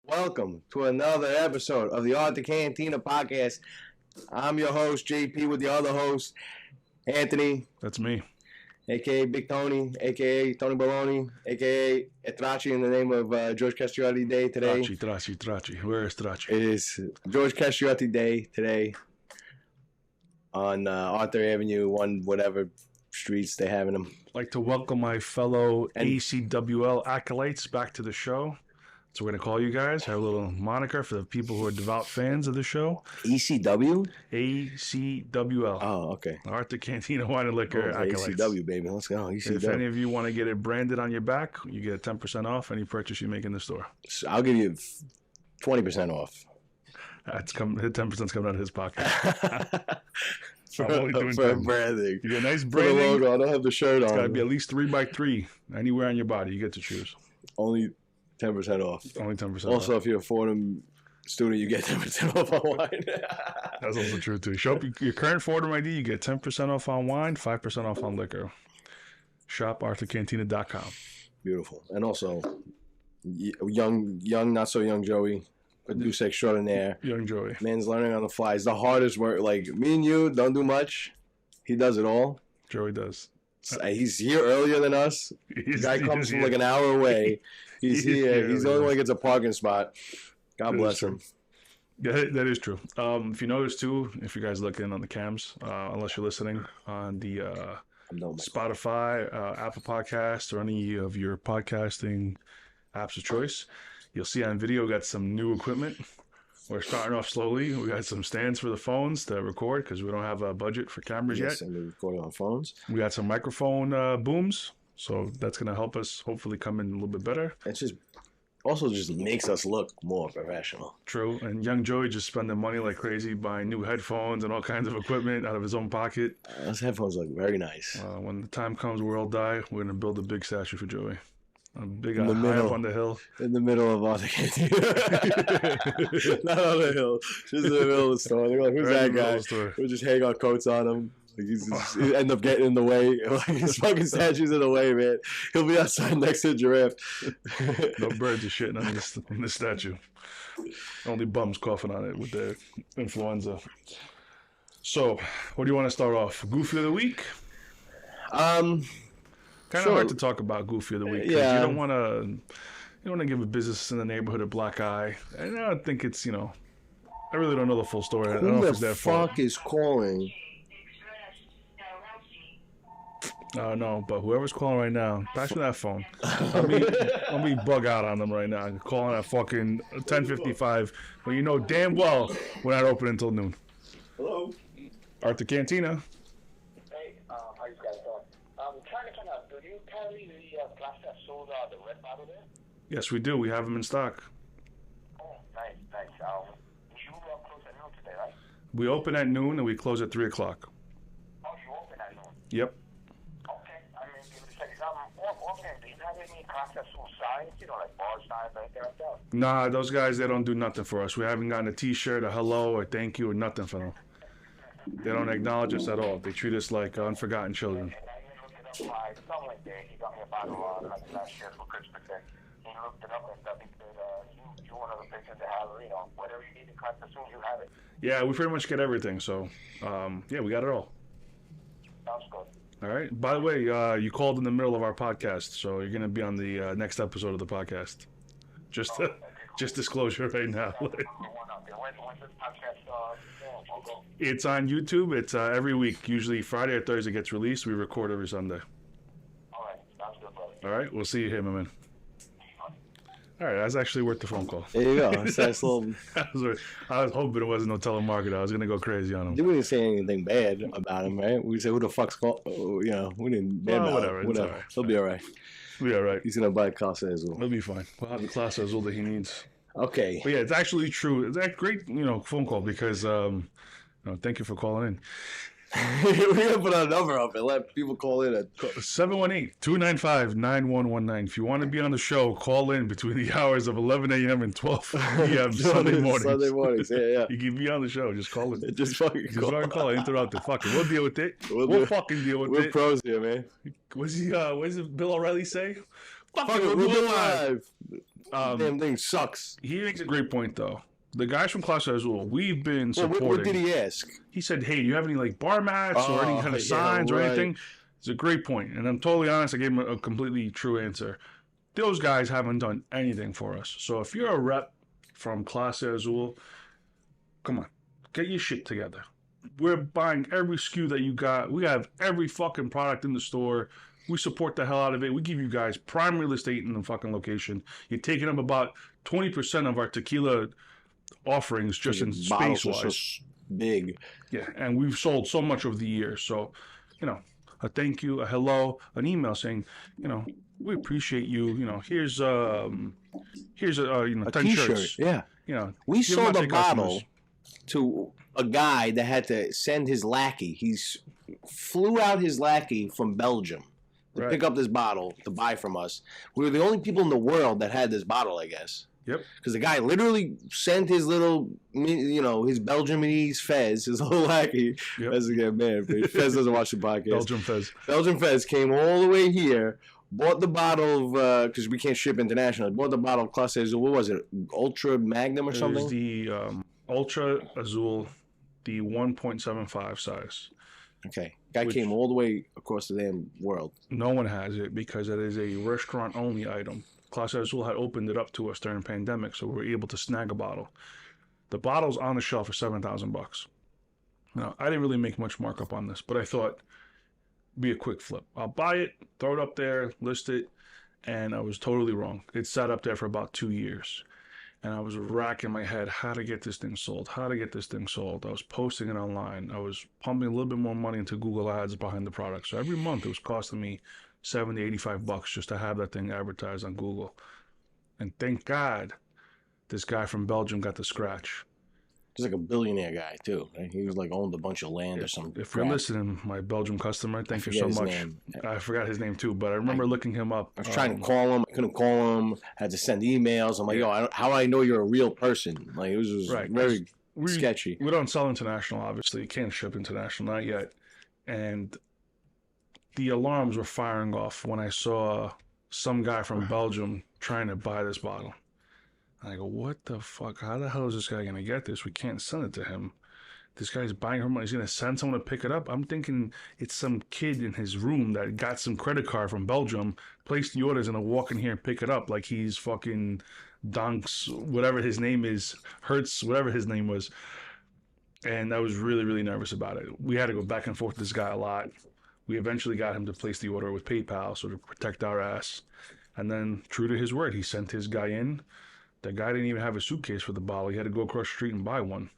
Welcome to another episode of the Cantina podcast. I'm your host, JP, with the other host, Anthony. That's me. A.K.A. Big Tony, A.K.A. Tony Baloney, A.K.A. Etrachi in the name of George Castriotti Day today. Traci. Where is Traci? It is George Castriotti Day today on Arthur Avenue, one whatever streets they have in them. I'd like to welcome my fellow ACWL acolytes back to the show. So we're going to call you guys. Have a little moniker for the people who are devout fans of the show. ECW? ACWL. Oh, okay. Arthur Cantina Wine and Liquor Acolytes. ECW, baby. Let's go. ECW. If any of you want to get it branded on your back, you get 10% off any purchase you make in the store. So I'll give you 20% off. That's 10%'s coming out of his pocket. for branding. You get a nice branding. For the logo. I don't have the shirt on. It's got to be at least 3x3 anywhere on your body. You get to choose. Only 10% off. Only 10% also, off. if you're a Fordham student, you get 10% off on wine. That's also true, too. Show up your current Fordham ID, you get 10% off on wine, 5% off on liquor. Shop arthurcantina.com. Beautiful. And also, young, not so young Joey, producer extraordinaire. Young Joey. Man's learning on the fly. It's the hardest work. Like, me and you don't do much. He does it all. Joey does. He's here earlier than us. The guy comes from like an hour away. He's here. He's the only one that gets a parking spot. God bless him. Yeah, that is true. If you notice too, if you guys look in on the cams, unless you're listening on the Spotify, Apple Podcast, or any of your podcasting apps of choice, you'll see on video we got some new equipment. We're starting off slowly. We got some stands for the phones to record because we don't have a budget for cameras yet. And we're recording on phones. We got some microphone booms, so that's going to help us hopefully come in a little bit better. It's just makes us look more professional. True. And young Joey just spending money like crazy buying new headphones and all kinds of equipment out of his own pocket. Those headphones look very nice. When the time comes, we'll all die. We're going to build a big statue for Joey. A big high up on the hill. In the middle of Arthur Cantina. Not on the hill. Just in the middle of the store. They're like, who's that guy? We'll just hang our coats on him. Like he end up getting in the way. Like his fucking statue's in the way, man. He'll be outside next to a giraffe. No birds are shitting on this statue. Only bums coughing on it with their influenza. So, what do you want to start off? Goofy of the week? Kind of hard to talk about Goofy of the week. Yeah. You don't want to give a business in the neighborhood a black eye. And I think it's, I really don't know the full story. I don't know if it's their fault. Who the fuck is calling? No, but whoever's calling right now, pass me that phone. Let me bug out on them right now. Calling at fucking 10:55 when you know damn well we're not open until noon. Hello? Arthur Cantina. Hey, how you guys doing? I'm trying to find out, do you carry the glass that sold the red bottle there? Yes, we do. We have them in stock. Oh, nice. You close at noon today, right? We open at noon and we close at 3 o'clock. Oh, you open at noon? Yep. Okay, give it a second. Do you have any glass that sold signs, like bar signs or anything like that? Nah, those guys, they don't do nothing for us. We haven't gotten a t-shirt, a hello, or thank you, or nothing from them. They don't acknowledge us at all. They treat us like unforgotten children. He got me a bottle last year for Christmas, and he looked it up and I think that you're one of the pictures to have, whatever you need to cut as soon as you have it. Yeah, we pretty much get everything, so, yeah, we got it all. Sounds good. All right. By the way, you called in the middle of our podcast, so you're going to be on the next episode of the podcast. Just disclosure right now. It's on YouTube. It's every week. Usually Friday or Thursday gets released. We record every Sunday. All right. Sounds good, brother. All right. We'll see you here, my man. All right. That's actually worth the phone call. There you go. It's nice little... I was hoping it wasn't no telemarketer. I was going to go crazy on him. We didn't say anything bad about him, right? We said, who the fuck's call? We didn't bad about whatever. him. Whatever. Right. He'll be all right. We'll be all right. He's going to buy a Class Azul. He'll be fine. We'll have the Class Azul that he needs. Okay. But yeah, it's actually true. It's a great, phone call because, thank you for calling in. We're going to put our number up and let people call in at 718-295-9119. If you want to be on the show, call in between the hours of 11 a.m. and 12 p.m. Sunday mornings. Sunday mornings, yeah. You can be on the show. Just call in. Just fucking call. Interrupt it. Fuck it. We'll deal with it. We'll fucking deal with it. We're pros here, man. What does Bill O'Reilly say? Fuck it, we'll do it live. Damn thing sucks. He makes a great point, though. The guys from Clase Azul, we've been supporting. What did he ask? He said, hey, do you have any like bar mats or any kind of signs or anything? It's a great point. And I'm totally honest, I gave him a completely true answer. Those guys haven't done anything for us. So if you're a rep from Clase Azul, come on, get your shit together. We're buying every SKU that you got. We have every fucking product in the store. We support the hell out of it. We give you guys prime real estate in the fucking location. You're taking up about 20% of our tequila offerings just in space-wise. So big. Yeah, and we've sold so much over the years. So, a thank you, a hello, an email saying, we appreciate you. Here's a 10 t-shirt. shirts. Yeah. We sold a bottle to a guy that had to send his lackey. He's flew out his lackey from Belgium to pick up this bottle to buy from us. We were the only people in the world that had this bottle, I guess. Yep. Because the guy literally sent his little, his Belgiumese Fez, his little lackey. Yep. That's again, man. Fez doesn't watch the podcast. Belgium Fez Came all the way here, bought the bottle of, because we can't ship international, bought the bottle of Clase Azul. What was it? Ultra Magnum or something? It was the Ultra Azul, the 1.75 size. Okay. Guy came all the way across the damn world. No one has it because it is a restaurant-only item. Clase Azul had opened it up to us during the pandemic, so we were able to snag a bottle. The bottle's on the shelf for $7,000. Now, I didn't really make much markup on this, but I thought be a quick flip. I'll buy it, throw it up there, list it, and I was totally wrong. It sat up there for about 2 years, and I was racking my head how to get this thing sold. I was posting it online. I was pumping a little bit more money into Google Ads behind the product. So every month it was costing me $70, $85 just to have that thing advertised on Google. And thank God this guy from Belgium got the scratch. He's like a billionaire guy too. Right? He was like owned a bunch of land or something. If you're listening, my Belgium customer, thank you so much. I forgot his name too, but I remember looking him up. I was trying to call him. I couldn't call him. Had to send emails. I'm like, how do I know you're a real person? Like, it was very sketchy. We don't sell international, obviously. You can't ship international, not yet. And the alarms were firing off when I saw some guy from Belgium trying to buy this bottle. I go, what the fuck? How the hell is this guy going to get this? We can't send it to him. This guy's buying her money. He's going to send someone to pick it up. I'm thinking it's some kid in his room that got some credit card from Belgium, placed the orders, and will walk in here and pick it up like he's fucking Donks, whatever his name is, Hertz, whatever his name was. And I was really, really nervous about it. We had to go back and forth with this guy a lot. We eventually got him to place the order with PayPal, so to protect our ass. And then, true to his word, he sent his guy in. The guy didn't even have a suitcase for the bottle. He had to go across the street and buy one.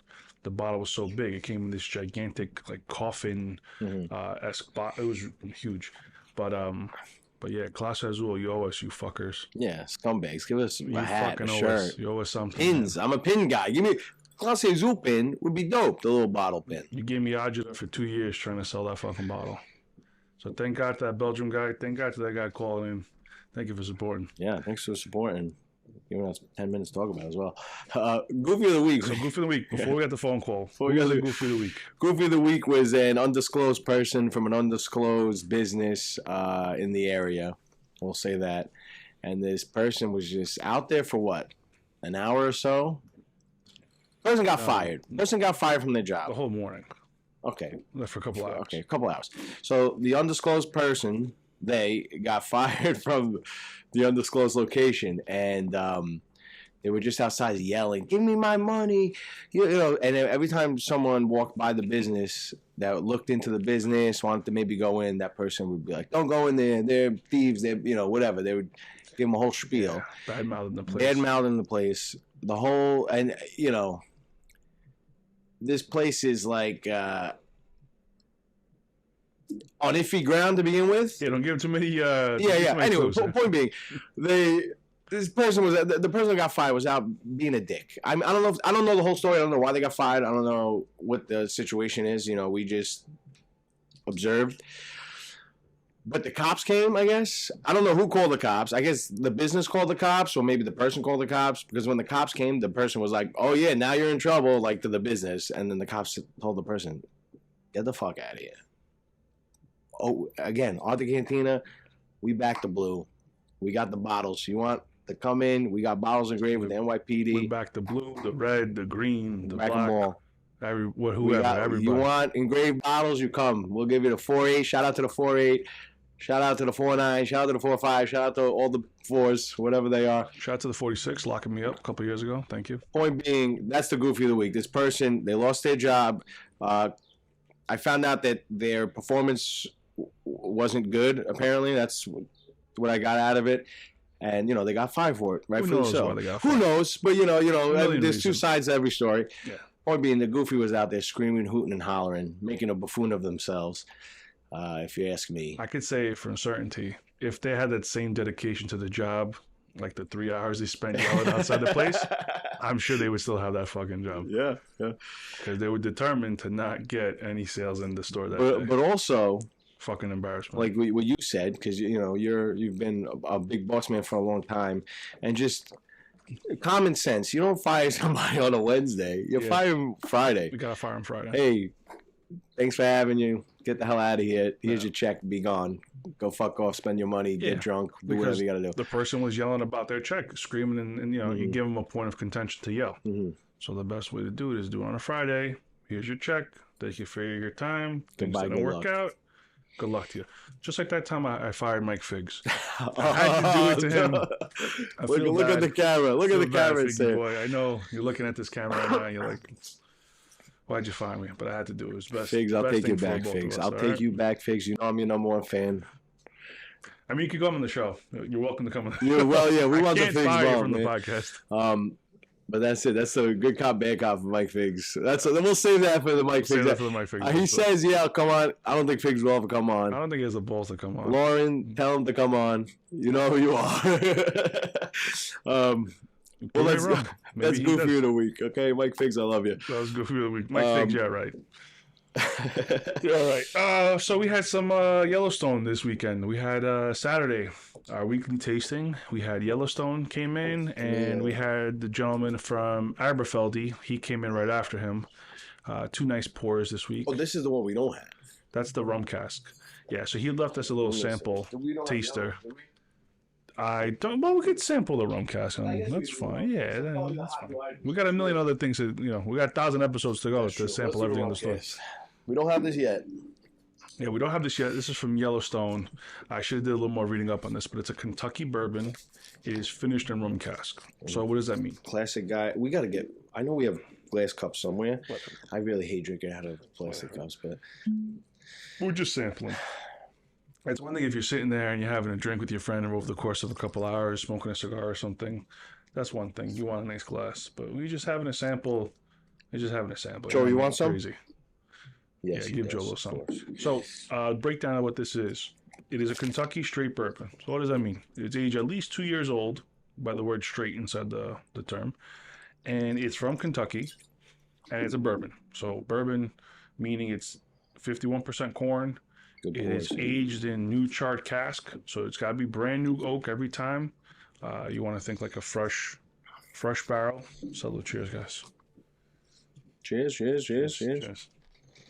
The bottle was so big. It came in this gigantic, like, coffin-esque bottle. It was huge. But yeah, Clase Azul, you owe us, you fuckers. Yeah, scumbags. Give us a hat, a shirt. You owe us something. Pins. I'm a pin guy. Give me... Clase Azul pin would be dope, the little bottle pin. You gave me agita for 2 years trying to sell that fucking bottle. So thank God to that Belgium guy. Thank God to that guy calling in. Thank you for supporting. Yeah, thanks for supporting. Giving us 10 minutes to talk about it as well. Goofy of the week. So Goofy of the week. Before we got the phone call. Goofy of the week. Goofy of the week was an undisclosed person from an undisclosed business in the area. We'll say that. And this person was just out there for what? An hour or so? Person got fired. Person got fired from their job. The whole morning. Okay. For a couple hours. Okay, a couple hours. So the undisclosed person, they got fired from the undisclosed location, and they were just outside yelling, "Give me my money!" You know. And every time someone walked by the business that looked into the business, wanted to maybe go in, that person would be like, "Don't go in there. They're thieves. They're whatever." They would give them a whole spiel. Yeah, bad-mouthing the place. Bad-mouthing the place. The whole, and this place is like on iffy ground to begin with. Yeah, don't give too many. Anyway, point being, the person that got fired was out being a dick. I don't know the whole story. I don't know why they got fired. I don't know what the situation is. We just observed. But the cops came, I guess. I don't know who called the cops. I guess the business called the cops, or maybe the person called the cops. Because when the cops came, the person was like, "Oh yeah, now you're in trouble," like to the business. And then the cops told the person, "Get the fuck out of here." Oh, again, Arthur Cantina, we back the blue. We got the bottles. You want to come in. We got bottles engraved with the NYPD. We're back the blue, the red, the green, the back black. Them all. Everybody. You want engraved bottles, you come. We'll give you the 4.8. Shout out to the 4.8. Shout out to the 4.9. Shout out to the 4.5. Shout out to all the 4s, whatever they are. Shout out to the 46, locking me up a couple years ago. Thank you. Point being, that's the goofy of the week. This person, they lost their job. I found out that their performance wasn't good, apparently. That's what I got out of it. And, they got fired for it, rightfully so. Who knows? But, there's two sides to every story. Yeah. Point being, the goofy was out there screaming, hooting, and hollering, making a buffoon of themselves, if you ask me. I could say for certainty, if they had that same dedication to the job, like the 3 hours they spent yelling outside the place, I'm sure they would still have that fucking job. Yeah. Because they were determined to not get any sales in the store that day. But also... fucking embarrassment. Like what you said, because you've been a big boss man for a long time, and just common sense. You don't fire somebody on a Wednesday. You fire them Friday. We gotta fire him Friday. Hey, thanks for having you. Get the hell out of here. Here's your check. Be gone. Go fuck off. Spend your money. Get drunk. Do whatever you gotta do. The person was yelling about their check, screaming, and you give them a point of contention to yell. Mm-hmm. So the best way to do it is do it on a Friday. Here's your check. Thank you for your time. Things didn't work out. Good luck to you. Just like that time I fired Mike Figs. I had to do it to him. Look at the camera. Look at the camera. Boy, I know you're looking at this camera right now. And you're like, why'd you fire me? But I had to do it. It was best. Figs, I'll take you back, Figs. I'll take you back, Figs. You know I'm your number one fan. I mean, you could come on the show. You're welcome to come on. We want the Figs from the podcast. But that's it. That's a good cop, bad cop for Mike Figs. We'll save that for the Mike Figs. He says, "Yeah, come on." I don't think Figs will ever come on. I don't think he has the balls to come on. Lauren, tell him to come on. You know who you are. That's goofy of the week. Okay, Mike Figs, I love you. That was goofy of the week. Mike Figs, yeah, right. All right. So we had some Yellowstone this weekend. We had Saturday, our weekly tasting. We had Yellowstone came in, and we had the gentleman from Aberfeldy. He came in right after him. 2 nice pours this week. Oh, this is the one we don't have. That's the rum cask. Yeah, so he left us a little sample taster. I don't. Well, we could sample the rum cask. That's fine. Yeah, that's fine. We got a million other things that we got 1,000 episodes to go to sample everything in the store. We don't have this yet. Yeah, we don't have this yet. This is from Yellowstone. I should have did a little more reading up on this, but it's a Kentucky bourbon. It is finished in rum cask. So what does that mean? Classic guy. We got to get. I know we have glass cups somewhere. I really hate drinking out of plastic cups, but we're just sampling. It's one thing if you're sitting there and you're having a drink with your friend over the course of a couple hours, smoking a cigar or something. That's one thing. You want a nice glass, but we're just having a sample. You're just having a sample. Joe, you want some? Crazy. Yes, yeah, give Joe a little something. So, breakdown of what this is. It is a Kentucky straight bourbon. So what does that mean? It's aged at least 2 years old, by the word straight inside the term. And it's from Kentucky, and it's a bourbon. So bourbon, meaning it's 51% corn. It is aged in new charred cask, so it's got to be brand new oak every time. You want to think like a fresh barrel. Salute, cheers, guys. Cheers.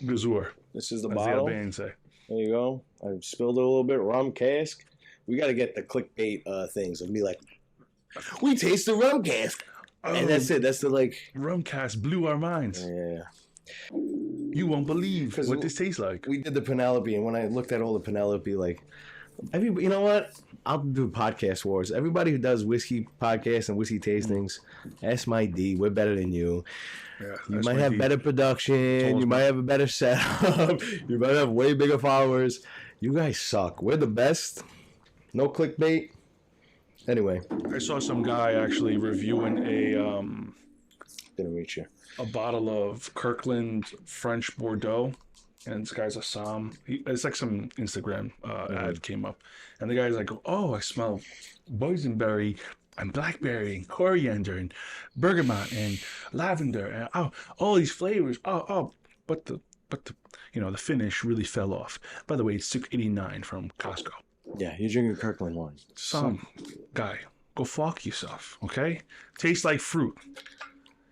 Gazur. This is the bottle. The Albanians say. There you go. I spilled it a little bit. Rum cask. We got to get the clickbait things and be like, we taste the rum cask. And that's it. That's the rum cask blew our minds. Yeah. You won't believe what this tastes like. We did the Penelope, and when I looked at all the Penelope, you know what? I'll do podcast wars. Everybody who does whiskey podcasts and whiskey tastings, ask my D. We're better than you. Yeah, you might have better production. You might have a better setup. You might have way bigger followers. You guys suck. We're the best. No clickbait. Anyway. I saw some guy actually reviewing Didn't reach you. A bottle of Kirkland French Bordeaux, and this guy's a Somm. It's like some Instagram ad came up, and the guy's like, "Oh, I smell boysenberry and blackberry and coriander and bergamot and lavender and all these flavors. But the the finish really fell off. By the way, it's $6.89 from Costco. Yeah, you're drinking Kirkland wine. Some guy, go fuck yourself, okay? Tastes like fruit.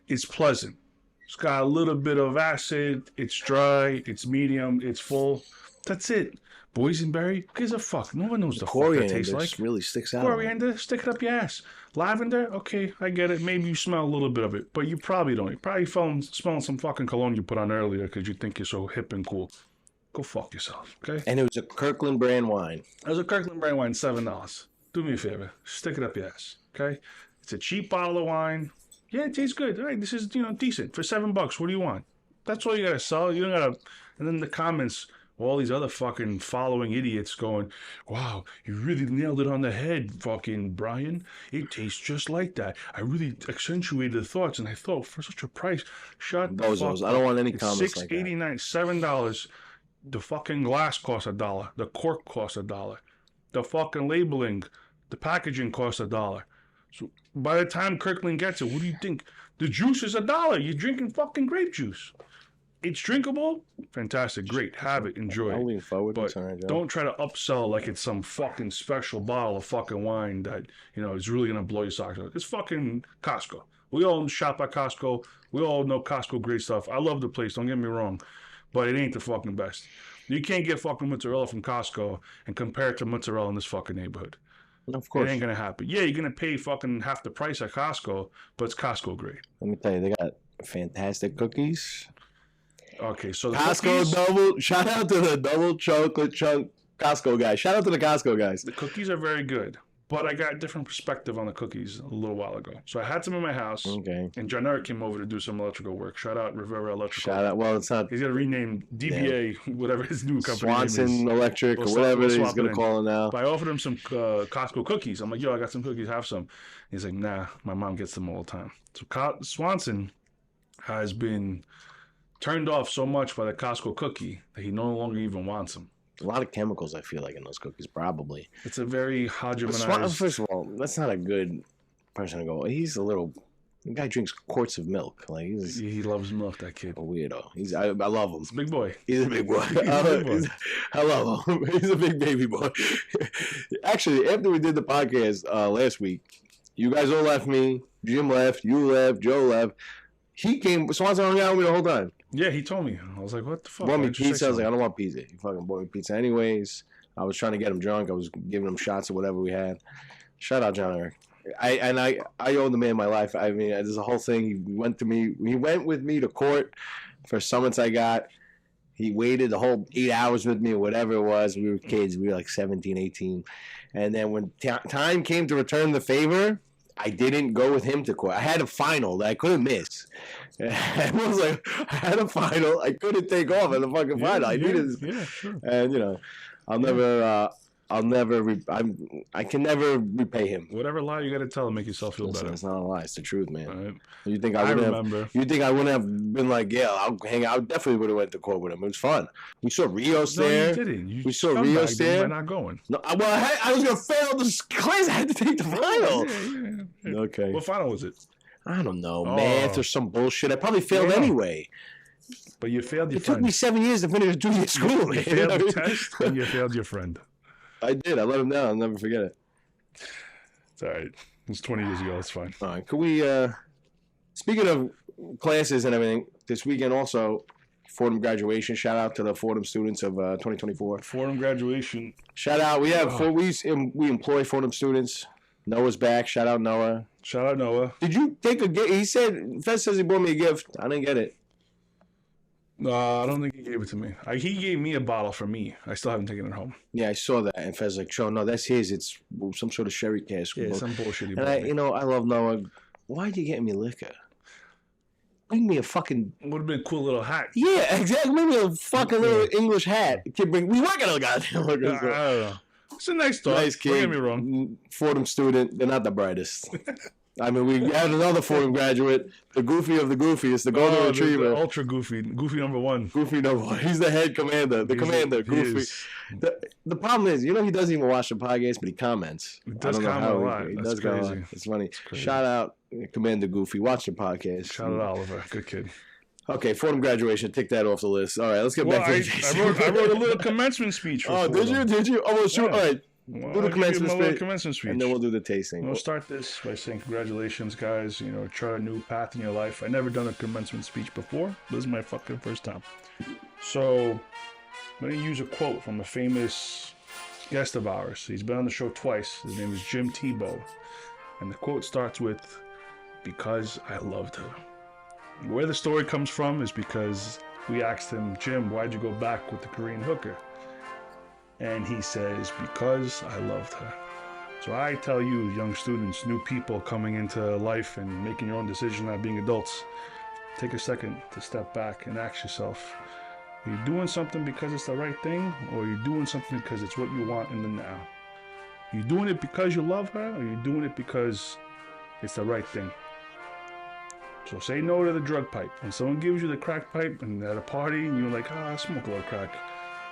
It's pleasant. It's got a little bit of acid. It's dry. It's medium. It's full. That's it. Boysenberry, who gives a fuck? No one knows the fuck that Coriander tastes like. just really sticks out. Coriander, stick it up your ass. Lavender, okay, I get it. Maybe you smell a little bit of it, but you probably don't. You probably smelling some fucking cologne you put on earlier because you think you're so hip and cool. Go fuck yourself, okay? And it was a Kirkland brand wine. It was a Kirkland brand wine, $7. Do me a favor, stick it up your ass, okay? It's a cheap bottle of wine. Yeah, it tastes good. All right, this is decent for $7. What do you want? That's all you gotta sell. You don't gotta. And then the comments, all these other fucking following idiots going, "Wow, you really nailed it on the head, fucking Brian. It tastes just like that. I really accentuated the thoughts, and I thought for such a price, shut the fuck up. I don't want any comments like that. $6.89, $7. The fucking glass costs $1. The cork costs $1. The fucking labeling, the packaging costs $1. So by the time Kirkland gets it, what do you think? The juice is $1. You're drinking fucking grape juice. It's drinkable, fantastic, great. Have it, enjoy I'll lean forward. But don't try to upsell like it's some fucking special bottle of fucking wine that is really gonna blow your socks off. It's fucking Costco. We all shop at Costco. We all know Costco great stuff. I love the place. Don't get me wrong. But it ain't the fucking best. You can't get fucking mozzarella from Costco and compare it to mozzarella in this fucking neighborhood. Of course. It ain't gonna happen. Yeah, you're gonna pay fucking half the price at Costco, but it's Costco grade. Let me tell you, they got fantastic cookies. Okay, so the Costco double. Shout out to the double chocolate chunk Costco guys. Shout out to the Costco guys. The cookies are very good. But I got a different perspective on the cookies a little while ago. So I had some in my house. Okay. And John Eric came over to do some electrical work. Shout out Rivera Electrical. Shout out. Well, it's not. He's going to rename DBA, whatever his new company Swanson name is. Electric or whatever he's going to call it now. But I offered him some Costco cookies. I'm like, yo, I got some cookies. Have some. He's like, nah, my mom gets them all the time. So Swanson has been turned off so much by the Costco cookie that he no longer even wants them. A lot of chemicals, I feel like, in those cookies, probably. It's a very homogenized... First of all, that's not a good person to go. He's a little... The guy drinks quarts of milk. Like he loves milk, that kid. A weirdo. I love him. He's a big boy. He's a big boy. I love him. He's a big baby boy. Actually, after we did the podcast last week, you guys all left me. Jim left. You left. Joe left. He came... Swanson hung out with me the whole time. Yeah, he told me. I was like, what the fuck? Bought me pizza. I was like, I don't want pizza. He fucking bought me pizza anyways. I was trying to get him drunk. I was giving him shots or whatever we had. Shout out John Eric. I owe the man my life. I mean, there's a whole thing. He went with me to court for summons I got. He waited the whole 8 hours with me or whatever it was. We were kids. We were like 17, 18. And then when time came to return the favor, I didn't go with him to court. I had a final that I couldn't miss. I was like, I had a final. I couldn't take off at the fucking final. I needed, sure. And I can never repay him. Whatever lie you got to tell to make yourself feel better. It's not a lie. It's the truth, man. Right. You think I wouldn't have been like, yeah, I'll hang out? I definitely would have went to court with him. It was fun. We saw Rios there. No, you didn't. We saw Rios there. We're not going. No, well, I was gonna fail the class. I had to take the final. Yeah. Okay. What final was it? I don't know, math or some bullshit. I probably failed anyway. But you failed your friend. It took me 7 years to finish junior school, man. You failed the test and you failed your friend. I did. I let him down. I'll never forget it. It's all right. It was 20 years ago. It's fine. All right. Could we, speaking of classes and everything, this weekend also, Fordham graduation. Shout out to the Fordham students of 2024. Fordham graduation. Shout out. We have we employ Fordham students. Noah's back. Shout out Noah. Shout out Noah. Did you take a gift? He said, Fez says he bought me a gift. I didn't get it. No, I don't think he gave it to me. He gave me a bottle for me. I still haven't taken it home. Yeah, I saw that. And Fez like, no, that's his. It's some sort of sherry cask. Yeah, some bullshit. And I love Noah. Why'd you get me liquor? Bring me a fucking... Would have been a cool little hat. Yeah, exactly. Bring me a fucking little English hat. We weren't going to goddamn liquor. I don't know. It's a nice dog. Nice kid. Don't get me wrong. Fordham student. They're not the brightest. I mean, we had another Fordham graduate, the goofy of the goofiest, the golden retriever. The ultra goofy. Goofy number one. Goofy number one. He's the head commander. Goofy. The problem is, he doesn't even watch the podcast, but he comments. He does comment a lot. He does crazy. It's funny. Shout out Commander Goofy. Watch the podcast. Shout out Oliver. Good kid. Okay, Fordham graduation. Tick that off the list. All right, let's get back to the tasting. I wrote a little commencement speech. For Fordham. Did you? Oh, well, sure. All right. Well, do the commencement speech. And then we'll do the tasting. We'll start this by saying congratulations, guys. Try a new path in your life. I never done a commencement speech before. This is my fucking first time. So, I'm going to use a quote from a famous guest of ours. He's been on the show twice. His name is Jim Tebow. And the quote starts with, "Because I loved her." Where the story comes from is because we asked him, "Jim, why'd you go back with the Korean hooker?" And he says, "Because I loved her." So I tell you, young students, new people coming into life and making your own decision, not being adults, take a second to step back and ask yourself, are you doing something because it's the right thing, or are you doing something because it's what you want in the now? Are you doing it because you love her, or are you doing it because it's the right thing? So say no to the drug pipe. When someone gives you the crack pipe and at a party and you're like, I smoke a little crack,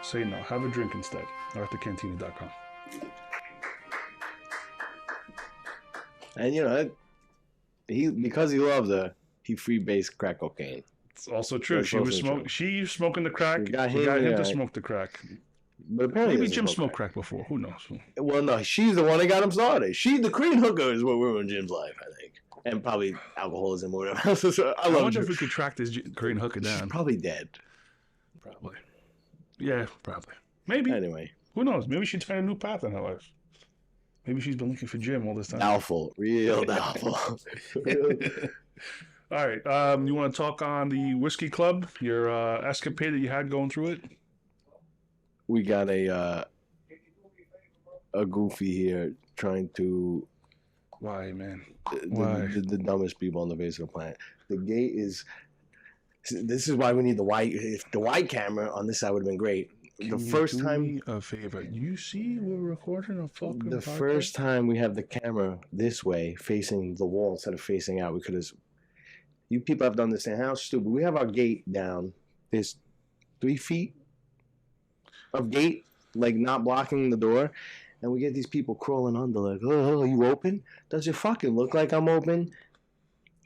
say no. Have a drink instead. ArthurCantina.com. And you know, because he loved her, he freebased crack cocaine. It's also true. She was smoking the crack. He got him to smoke the crack. But apparently maybe Jim smoked crack before. Who knows? Well, no, she's the one that got him started. The Korean hooker is what ruined Jim's life, I think. And probably alcoholism or whatever else. I wonder if we could track this Korean hooker down. She's probably dead. Probably. Yeah, probably. Maybe. Anyway. Who knows? Maybe she tried a new path in her life. Maybe she's been looking for Jim all this time. Doubtful. Real doubtful. All right. You want to talk on the Whiskey Club? Your escapade that you had going through it? We got a goofy here trying to... Why, man? Why? The dumbest people on the face of the planet. The gate is... This is why we need the white... If the white camera on this side would have been great. Can you do me a favor? You see we're recording a fucking podcast? First time we have the camera this way, facing the wall instead of facing out, we could have... You people have to understand how stupid. We have our gate down. There's 3 feet of gate, like not blocking the door. And we get these people crawling under like, oh, are you open? Does it fucking look like I'm open?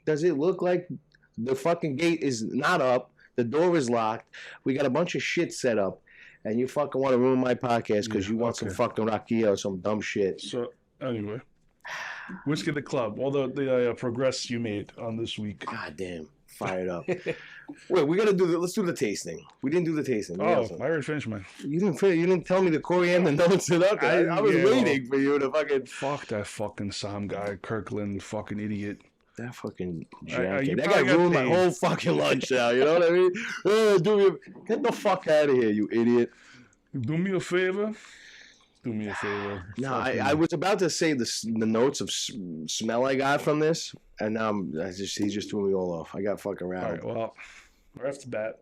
Does it look like the fucking gate is not up? The door is locked. We got a bunch of shit set up. And you fucking want to ruin my podcast because you want some fucking rakia or some dumb shit. So, anyway. Whiskey the Club. All the progress you made on this week. God damn. Fired up. Wait, we gotta let's do the tasting. We didn't do the tasting. I already finished mine. You didn't finish. You didn't tell me the coriander notes it up. I was waiting for you to fucking... Fuck that fucking Sam guy. Kirkland, fucking idiot. That fucking jacket. That guy ruined my whole fucking lunch now. You know what I mean? Get the fuck out of here, you idiot. Do me a favor. No, I was about to say the notes of smell I got from this, and now he just threw me all off. I got fucking rattled. All right, well, right off the bat,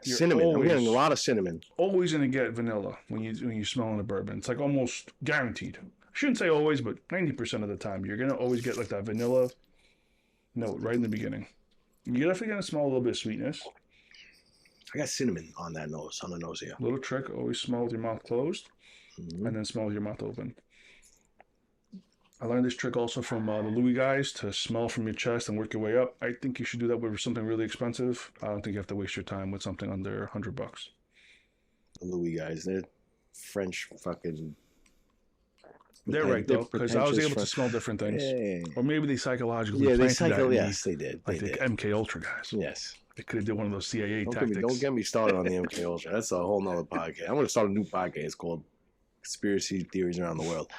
cinnamon. I'm getting a lot of cinnamon. Always gonna get vanilla when you smell a bourbon. It's like almost guaranteed. I shouldn't say always, but 90% of the time, you're gonna always get like that vanilla note right in the beginning. You're definitely gonna smell a little bit of sweetness. I got cinnamon on that nose, on the nose here. Little trick: always smell with your mouth closed. And then smell with your mouth open. I learned this trick also from the Louis guys to smell from your chest and work your way up. I think you should do that with something really expensive. I don't think you have to waste your time with something under $100. The Louis guys, they're French fucking... They're right, though, because I was able to smell different things. Yeah. Or maybe they psychologically planted that. Yes, they did. Like the MK Ultra guys. Yes. They could have did one of those CIA tactics. Don't get me started on the MK Ultra. That's a whole nother podcast. I'm going to start a new podcast called Conspiracy Theories Around the World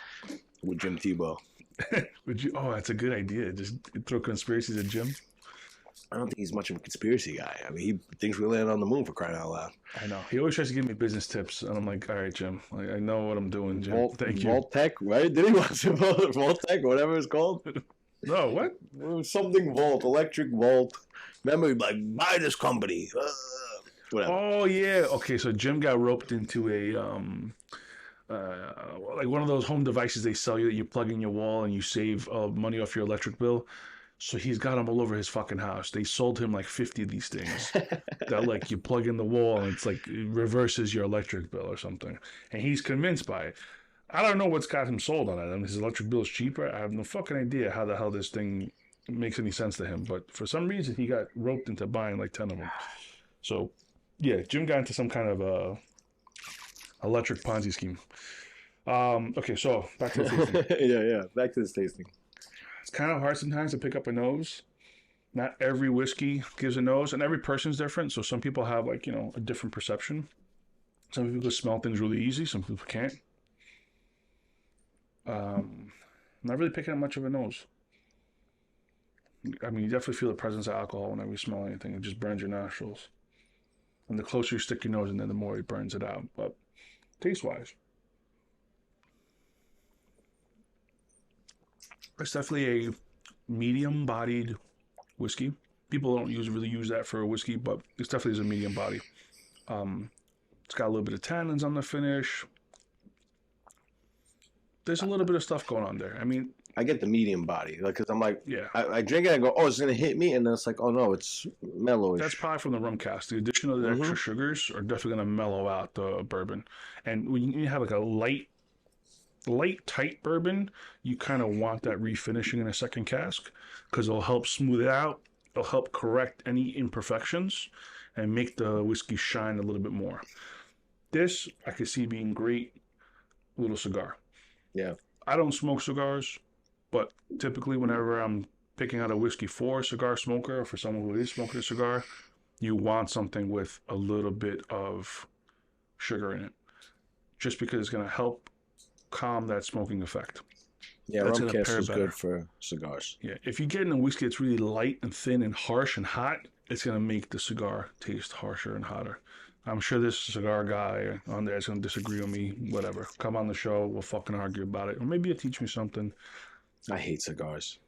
with Jim Tebow. Would you? Oh, that's a good idea. Just throw conspiracies at Jim. I don't think he's much of a conspiracy guy. I mean, he thinks we landed on the moon, for crying out loud. I know. He always tries to give me business tips, and I'm like, all right, Jim. I know what I'm doing, Jim. Thank you. Vault Tech, right? Did he want to Vault Tech or whatever it's called? No, what? Something Vault, Electric Vault. Remember, like, buy this company. Whatever. Oh, yeah. Okay, so Jim got roped into a... like one of those home devices they sell you that you plug in your wall and you save money off your electric bill. So he's got them all over his fucking house. They sold him like 50 of these things that like you plug in the wall and it's like it reverses your electric bill or something. And he's convinced by it. I don't know what's got him sold on it. I mean, his electric bill is cheaper. I have no fucking idea how the hell this thing makes any sense to him. But for some reason, he got roped into buying like 10 of them. So yeah, Jim got into some kind of electric Ponzi scheme. Okay, so back to the tasting. yeah, back to the tasting. It's kind of hard sometimes to pick up a nose. Not every whiskey gives a nose, and every person's different. So some people have like, a different perception. Some people smell things really easy. Some people can't. Not really picking up much of a nose. I mean, you definitely feel the presence of alcohol whenever you smell anything. It just burns your nostrils. And the closer you stick your nose in there, the more it burns it out. But taste-wise, it's definitely a medium-bodied whiskey. People don't really use that for a whiskey, but it's definitely a medium body. It's got a little bit of tannins on the finish. There's a little bit of stuff going on there. I mean, I get the medium body, like, because I'm like, yeah. I drink it, I go, oh, it's gonna hit me, and then it's like, oh no, it's mellowish. That's probably from the rum cask. The addition of the extra sugars are definitely gonna mellow out the bourbon. And when you have like a light, tight bourbon, you kind of want that refinishing in a second cask because it'll help smooth it out. It'll help correct any imperfections and make the whiskey shine a little bit more. This I could see being great little cigar. Yeah. I don't smoke cigars, but typically whenever I'm picking out a whiskey for a cigar smoker or for someone who is smoking a cigar, you want something with a little bit of sugar in it, just because it's going to help calm that smoking effect. Yeah, rum cask is good for cigars. Yeah, if you get in a whiskey that's really light and thin and harsh and hot, it's going to make the cigar taste harsher and hotter. I'm sure this cigar guy on there is going to disagree with me. Whatever. Come on the show. We'll fucking argue about it. Or maybe you'll teach me something. I hate cigars.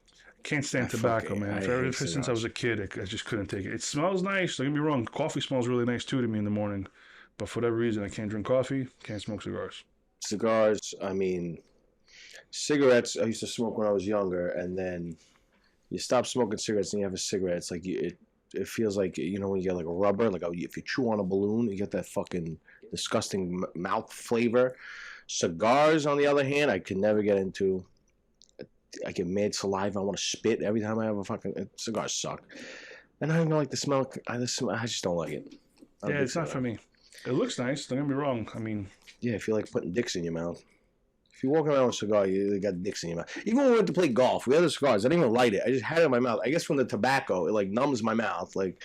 Can't stand tobacco, man. Ever since I was a kid, I just couldn't take it. It smells nice. Don't get me wrong. Coffee smells really nice, too, to me in the morning. But for whatever reason, I can't drink coffee. Can't smoke cigars. Cigars, I mean, cigarettes, I used to smoke when I was younger. And then you stop smoking cigarettes and you have a cigarette. It's like it feels like, you know, when you get like a rubber, like if you chew on a balloon, you get that fucking disgusting mouth flavor. Cigars, on the other hand, I could never get into. I get mad saliva. I want to spit every time I have a fucking. Cigars suck. And I don't like the smell. I just don't like it. Yeah, it's not for me. It looks nice. Don't get me wrong. I mean. Yeah, I feel like putting dicks in your mouth. If you walk around with a cigar, you got dicks in your mouth. Even when we went to play golf, we had the cigars. I didn't even light it. I just had it in my mouth. I guess from the tobacco, it like numbs my mouth. Like,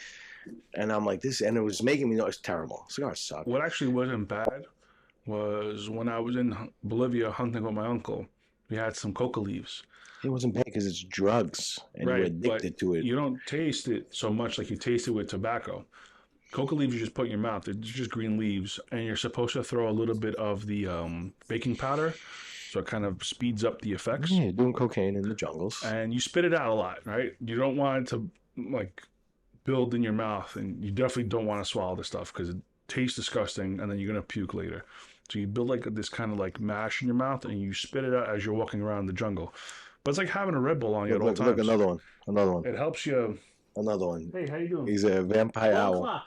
and I'm like this, and it was making me know it's terrible. Cigars suck. What actually wasn't bad was when I was in Bolivia hunting with my uncle. We had some coca leaves. It wasn't bad because it's drugs, and you're addicted to it. You don't taste it so much like you taste it with tobacco. Coca leaves you just put in your mouth. They're just green leaves, and you're supposed to throw a little bit of the baking powder, so it kind of speeds up the effects. Yeah, doing cocaine in the jungles. And you spit it out a lot, right? You don't want it to like build in your mouth, and you definitely don't want to swallow the stuff because it tastes disgusting, and then you're gonna puke later. So you build like this kind of like mash in your mouth, and you spit it out as you're walking around the jungle. But it's like having a Red Bull on you at all times. Look, another one. It helps you. Another one. Hey, how you doing? He's a vampire owl.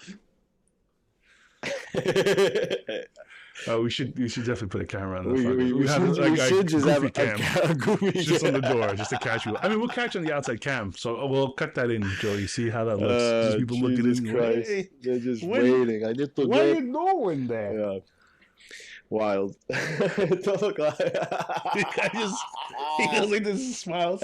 We should definitely put a camera on the front. We should just have a goofy cam. Just on the door, just to catch you. I mean, we'll catch you on the outside cam, so we'll cut that in, Joey. See how that looks. Just people looking in. Christ. Hey, they're just waiting. What are you doing there? Yeah. Wild. Don't look like he goes like this and smiles.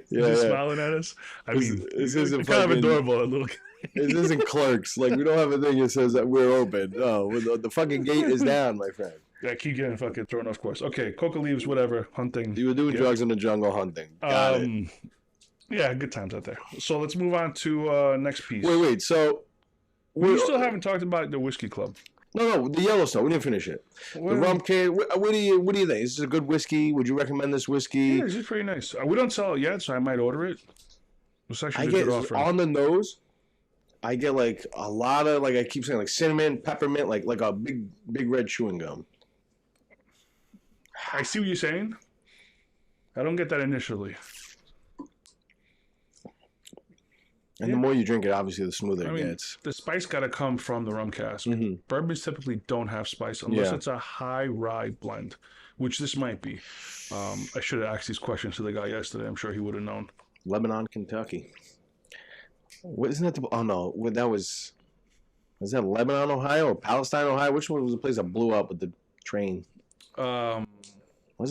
He's smiling at us. I mean, this isn't kind of adorable. A little. This isn't Clerks. Like, we don't have a thing that says that we're open. No, the fucking gate is down, my friend. Yeah, keep getting fucking thrown off course. Okay, coca leaves, whatever, hunting. You were doing drugs in the jungle, hunting. Got it. Yeah, good times out there. So let's move on to next piece. Wait. So we still haven't talked about the whiskey club. No, the Yellowstone. We didn't finish it. The rum cask. What do you think? Is this a good whiskey? Would you recommend this whiskey? Yeah, this is pretty nice. We don't sell it yet, so I might order it. It's actually a good offer. On the nose, I get like a lot of, like I keep saying, like cinnamon, peppermint, like a big red chewing gum. I see what you're saying. I don't get that initially. And the more you drink it, obviously, the smoother it gets. The spice got to come from the rum cask. Mm-hmm. Bourbons typically don't have spice unless it's a high rye blend, which this might be. I should have asked these questions to the guy yesterday. I'm sure he would have known. Lebanon, Kentucky. What isn't that? Oh no, was that Lebanon, Ohio, or Palestine, Ohio? Which one was the place that blew up with the train? Was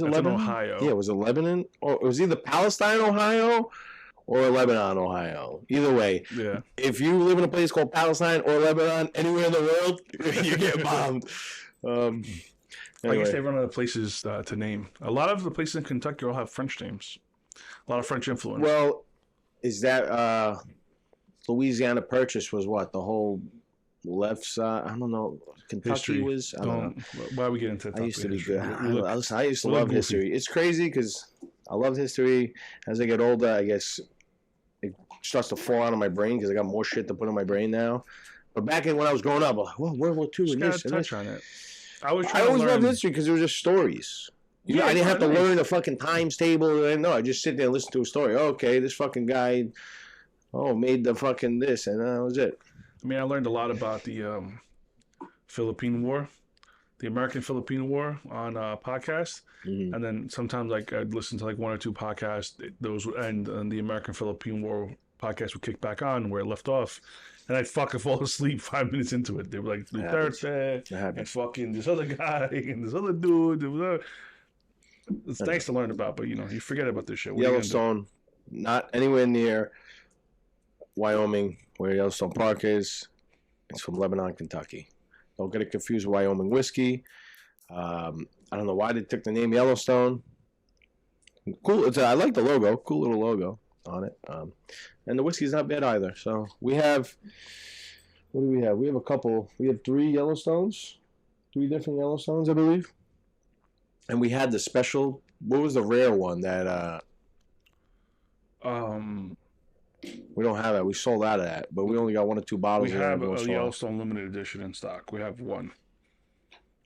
it Lebanon? Ohio? Yeah, was it Lebanon? Or it was either Palestine, Ohio, or Lebanon, Ohio. Either way, Yeah. if you live in a place called Palestine or Lebanon, anywhere in the world, you get bombed. Anyway. I guess they run out of places to name. A lot of the places in Kentucky all have French names. A lot of French influence. Well, is that Louisiana Purchase was what? The whole left side? I don't know. Kentucky history. was? I don't know. Why we get into that? I used to be good. Listen, I used to love history. It's crazy because I love history. As I get older, I guess it starts to fall out of my brain because I got more shit to put in my brain now. But back when I was growing up, I'm like, well, World War II and this and this. On it. I always loved history because it was just stories. You know, I didn't have to learn the fucking times table. No, I just sit there and listen to a story. Oh, okay, this fucking guy, made the fucking this, and that was it. I mean, I learned a lot about the Philippine War, the American-Philippine War on a podcast. Mm-hmm. And then sometimes I'd listen to one or two podcasts. Those would end, and the American-Philippine War podcast would kick back on where it left off. And I'd fucking fall asleep 5 minutes into it. They were like, Duterte, and fucking this other guy, and this other dude. It's nice to learn about, but, you forget about this shit. Yellowstone, not anywhere near Wyoming, where Yellowstone Park is. It's from Lebanon, Kentucky. Don't get it confused with Wyoming whiskey. I don't know why they took the name Yellowstone. Cool. I like the logo. Cool little logo on it. And the whiskey's not bad either. So we have, what do we have? We have a couple. We have 3 Yellowstones. 3 different Yellowstones, I believe. And we had the special, what was the rare one that, we don't have that. We sold out of that, but we only got 1 or 2 bottles. We have a Yellowstone limited edition in stock. We have 1.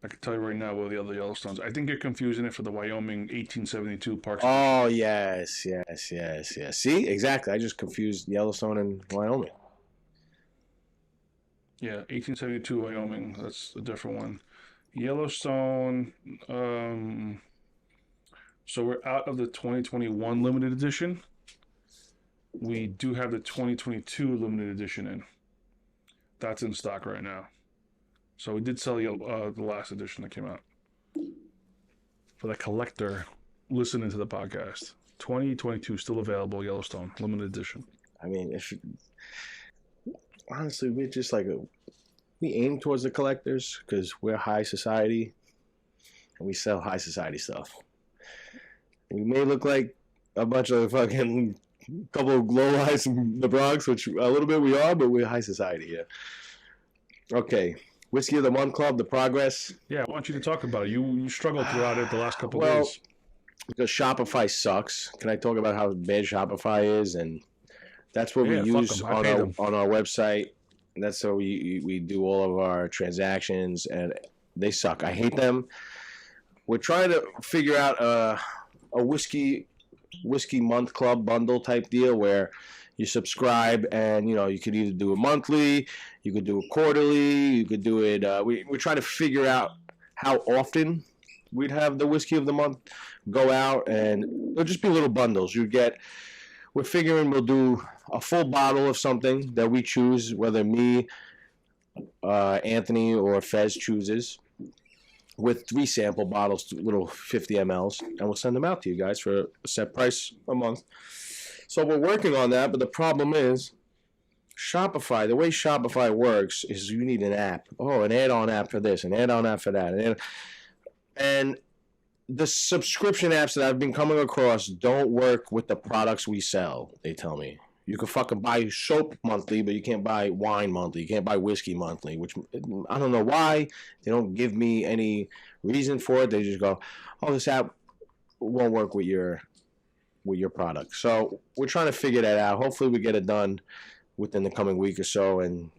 I can tell you right now what the other Yellowstones. I think you're confusing it for the Wyoming 1872 Park. Oh, yes. See, exactly. I just confused Yellowstone and Wyoming. Yeah, 1872 Wyoming. That's a different one. Yellowstone. So we're out of the 2021 limited edition. We do have the 2022 limited edition in. That's in stock right now. So we did sell the last edition that came out. For the collector listening to the podcast. 2022 still available, Yellowstone limited edition. I mean, honestly, we're just we aim towards the collectors because we're high society and we sell high society stuff. We may look like a bunch of fucking couple of glow lights from the Bronx, which a little bit we are, but we're high society, yeah. Okay. Whiskey of the Month Club, the progress. Yeah, I want you to talk about it. You struggled throughout it the last couple of days. Because Shopify sucks. Can I talk about how bad Shopify is? And that's what we use on our website. That's how we do all of our transactions, and they suck. I hate them. We're trying to figure out a whiskey month club bundle type deal where you subscribe and you could either do it monthly, you could do it quarterly, you could do it. We're trying to figure out how often we'd have the whiskey of the month go out, and it'll just be little bundles. We're figuring we'll do a full bottle of something that we choose, whether me, Anthony, or Fez chooses, with 3 sample bottles, little 50 mLs, and we'll send them out to you guys for a set price a month. So we're working on that, but the problem is Shopify. The way Shopify works is you need an app. Oh, an add-on app for this, an add-on app for that. And the subscription apps that I've been coming across don't work with the products we sell, they tell me. You can fucking buy soap monthly, but you can't buy wine monthly. You can't buy whiskey monthly, which I don't know why. They don't give me any reason for it. They just go, oh, this app won't work with your product. So we're trying to figure that out. Hopefully we get it done within the coming week or so. And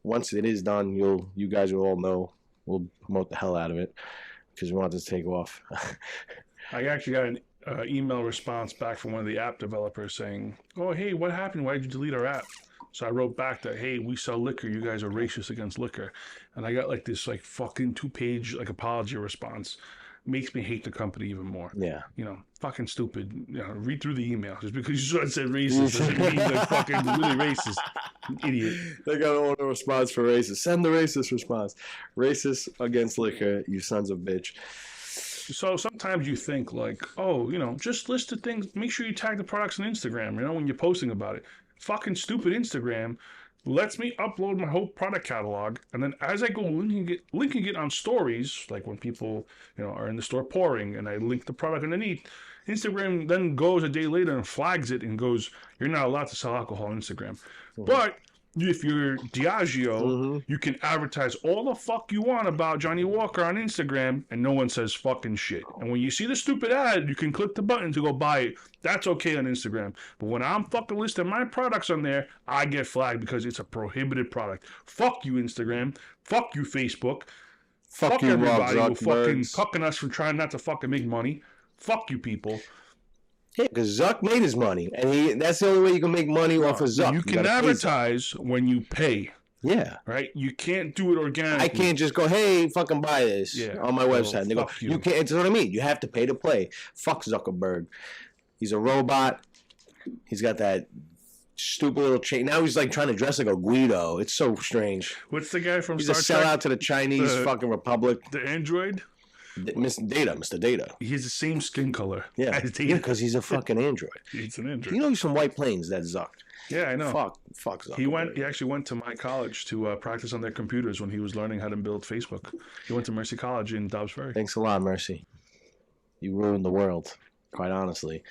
once it is done, you guys will all know. We'll promote the hell out of it because we want this to take off. I actually got an email response back from one of the app developers saying, oh, hey, what happened? Why did you delete our app? So I wrote back that, hey, we sell liquor. You guys are racist against liquor. And I got this fucking 2-page apology response. Makes me hate the company even more. Yeah. Fucking stupid. Read through the email. Just because you said racist doesn't mean fucking really racist. Idiot. They got a response for racist. Send the racist response. Racist against liquor, you sons of bitch. So sometimes you think like, oh, just list the things. Make sure you tag the products on Instagram, when you're posting about it. Fucking stupid Instagram lets me upload my whole product catalog, and then as I go linking it on stories, like when people, are in the store pouring, and I link the product underneath, Instagram then goes a day later and flags it and goes, you're not allowed to sell alcohol on Instagram. But if you're Diageo, you can advertise all the fuck you want about Johnny Walker on Instagram, and no one says fucking shit. And when you see the stupid ad, you can click the button to go buy it. That's okay on Instagram. But when I'm fucking listing my products on there, I get flagged because it's a prohibited product. Fuck you, Instagram. Fuck you, Facebook. Fuck you, everybody who fucking cucking us for trying not to fucking make money. Fuck you, people. Yeah, because Zuck made his money, and that's the only way you can make money off of Zuck. You can advertise when you pay. Yeah. Right? You can't do it organically. I can't just go, hey, fucking buy this on my website. And they go, you can't. That's what I mean. You have to pay to play. Fuck Zuckerberg. He's a robot. He's got that stupid little chain. Now he's like trying to dress like a Guido. It's so strange. What's the guy from He's Star a Trek? sellout to the Chinese fucking Republic. The android? Mr. Data. He has the same skin color. Yeah, because he's a fucking android. He's an android. He's from White Plains, that Zuck. Yeah, I know. Fuck Zuck. He actually went to my college to practice on their computers when he was learning how to build Facebook. He went to Mercy College in Dobbs Ferry. Thanks a lot, Mercy. You ruined the world, quite honestly.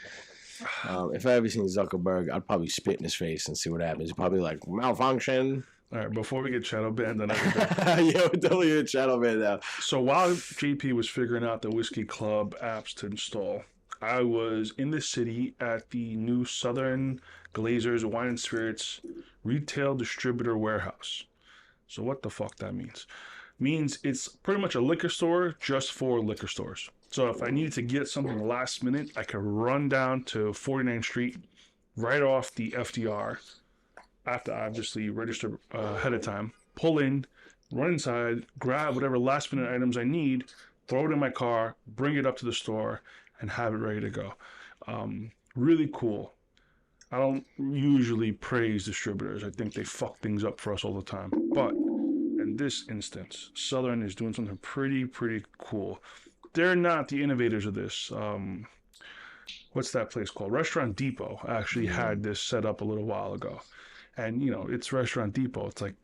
If I ever seen Zuckerberg, I'd probably spit in his face and see what happens. He'd probably like, malfunction. All right, before we get shadow banned on everything. Yeah, we're definitely get shadow banned now. So while JP was figuring out the Whiskey Club apps to install, I was in the city at the new Southern Glazers Wine and Spirits Retail Distributor Warehouse. So what the fuck that means? Means it's pretty much a liquor store just for liquor stores. So if I needed to get something last minute, I could run down to 49th Street, right off the FDR, after I obviously register ahead of time, pull in, run inside, grab whatever last minute items I need, throw it in my car, bring it up to the store, and have it ready to go. Really cool. I don't usually praise distributors. I think they fuck things up for us all the time. But in this instance, Southern is doing something pretty cool. They're not the innovators of this. What's that place called? Restaurant Depot actually had this set up a little while ago. And, it's Restaurant Depot. It's like,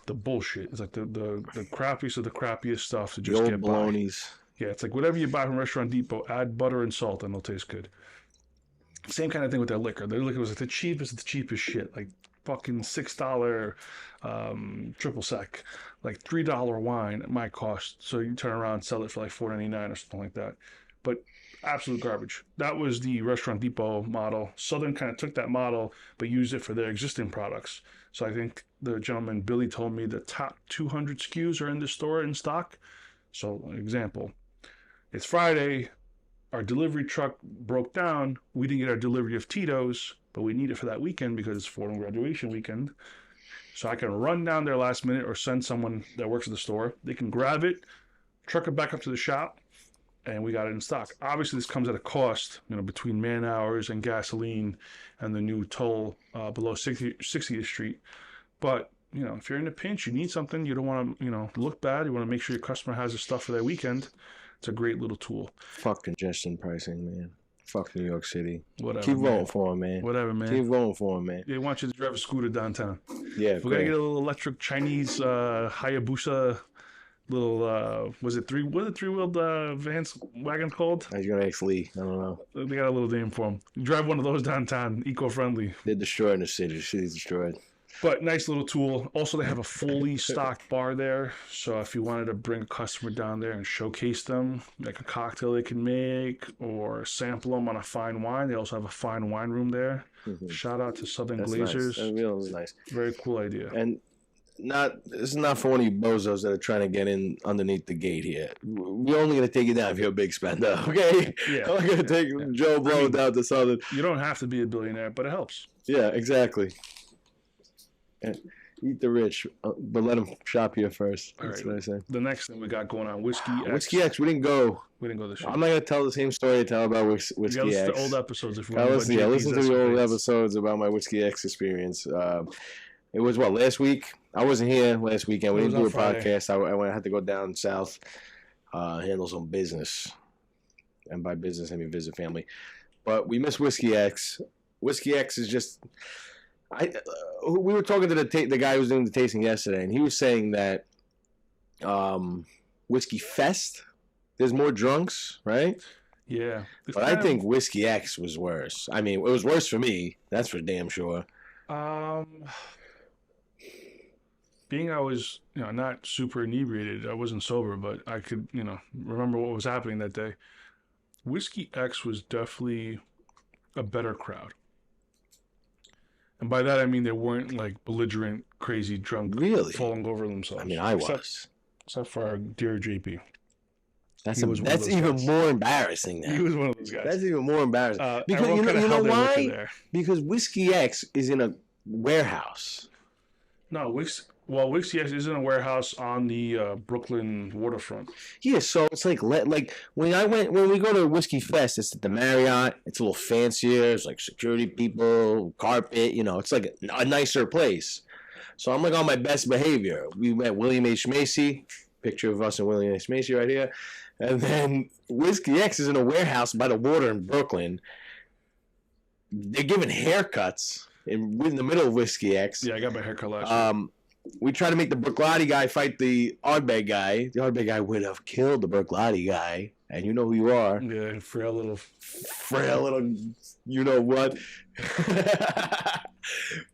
the bullshit. It's like the crappiest of the crappiest stuff to just get by. Yeah, it's like whatever you buy from Restaurant Depot, add butter and salt and it'll taste good. Same kind of thing with their liquor. Their liquor was like the cheapest shit. Like fucking $6 triple sec. Like $3 wine at my cost. So you turn around and sell it for like $4.99 or something like that. But absolute garbage. That was the Restaurant Depot model. Southern kind of took that model but used it for their existing products. So I think the gentleman Billy told me the top 200 SKUs are in the store in stock. So an example, it's Friday, our delivery truck broke down, we didn't get our delivery of Tito's, but we need it for that weekend because it's Fordham graduation weekend. So I can run down there last minute or send someone that works at the store. They can grab it, truck it back up to the shop, and we got it in stock. Obviously, this comes at a cost, between man hours and gasoline and the new toll below 60th Street. But, if you're in a pinch, you need something, you don't want to, look bad, you want to make sure your customer has the stuff for that weekend, it's a great little tool. Fuck congestion pricing, man. Fuck New York City. Whatever. Keep voting for him, man. Whatever, man. Keep voting for him, man. They want you to drive a scooter downtown. Yeah, we're gonna get a little electric Chinese Hayabusa. Little three-wheeled Vance wagon called? I was gonna ask Lee. I don't know. They got a little name for them. You drive one of those downtown, eco-friendly. They're destroying the city. The city's destroyed. But nice little tool. Also, they have a fully stocked bar there. So if you wanted to bring a customer down there and showcase them, like a cocktail they can make or sample them on a fine wine, they also have a fine wine room there. Mm-hmm. Shout out to Southern Glazers. Nice. That was nice. Very cool idea. And this is not for any bozos that are trying to get in underneath the gate here. We're only going to take you down if you're a big spender, okay? Yeah. I'm going to take Joe Blow down to Southern. You don't have to be a billionaire, but it helps. Yeah, exactly. And eat the rich, but let them shop here first. That's what I say. The next thing we got going on, Whiskey X. Whiskey X, we didn't go this year. I'm not going to tell the same story I tell about Whiskey X. You listen to old episodes if you want to listen to the old episodes about my Whiskey X experience. It was, last week? I wasn't here last weekend. We didn't do a podcast. I had to go down south, handle some business. and by business I mean visit family. But we miss Whiskey X. Whiskey X is just. We were talking to the guy who was doing the tasting yesterday, and he was saying that Whiskey Fest, there's more drunks, right? Yeah. But I think Whiskey X was worse. I mean, it was worse for me. That's for damn sure. Being I was, not super inebriated, I wasn't sober, but I could, remember what was happening that day. Whiskey X was definitely a better crowd. And by that, I mean they weren't like belligerent, crazy, drunk, really falling over themselves. I mean, I was. Except for our dear JP. That's even more embarrassing now. He was one of those guys. That's even more embarrassing. Because you know why? Because Whiskey X is in a warehouse. No, Whiskey X is in a warehouse on the Brooklyn waterfront. Yeah, so it's like when we go to Whiskey Fest, it's at the Marriott. It's a little fancier. It's like security people, carpet. It's like a nicer place. So I'm like on my best behavior. We met William H. Macy. Picture of us and William H. Macy right here. And then Whiskey X is in a warehouse by the water in Brooklyn. They're giving haircuts in the middle of Whiskey X. Yeah, I got my haircut last year. We tried to make the Brooklotti guy fight the Ardbeg guy. The Ardbeg guy would have killed the Brooklotti guy. And you know who you are. Yeah, frail little, you know what.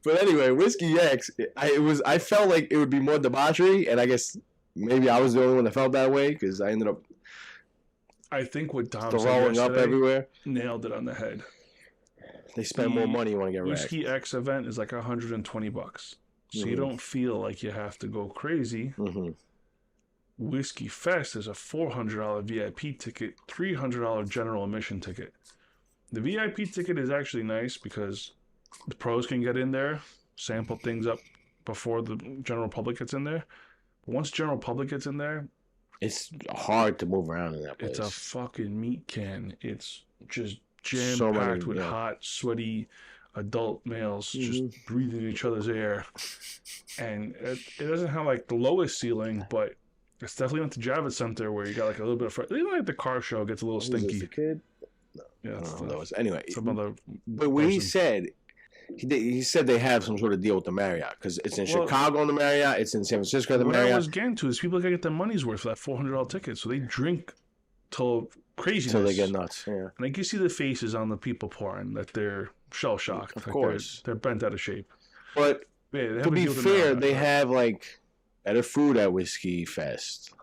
But anyway, Whiskey X, I felt like it would be more debauchery, and I guess maybe I was the only one that felt that way, because I ended up I think what Dom throwing up everywhere. Nailed it on the head. They spend more money, you want to get wrecked. Whiskey X event is like $120. So you don't feel like you have to go crazy. Mm-hmm. Whiskey Fest is a $400 VIP ticket, $300 general admission ticket. The VIP ticket is actually nice because the pros can get in there, sample things up before the general public gets in there. But once general public gets in there, it's hard to move around in that place. It's a fucking meat can. It's just jam-packed with hot, sweaty adult males just breathing each other's air. And it doesn't have like the lowest ceiling, but it's definitely not the Javits Center where you got like a little bit of... Even like the car show gets a little stinky. The kid? No. Yeah, anyway. But what he said... He said they have some sort of deal with the Marriott because it's in Chicago in the Marriott, it's in San Francisco the Marriott. What I was getting to is people gotta get their money's worth for that $400 ticket, so they drink till craziness. Till they get nuts, yeah. And I can see the faces on the people pouring that they're shell shocked. Of course, they're bent out of shape. But to be fair, they have like better food at Whiskey Fest.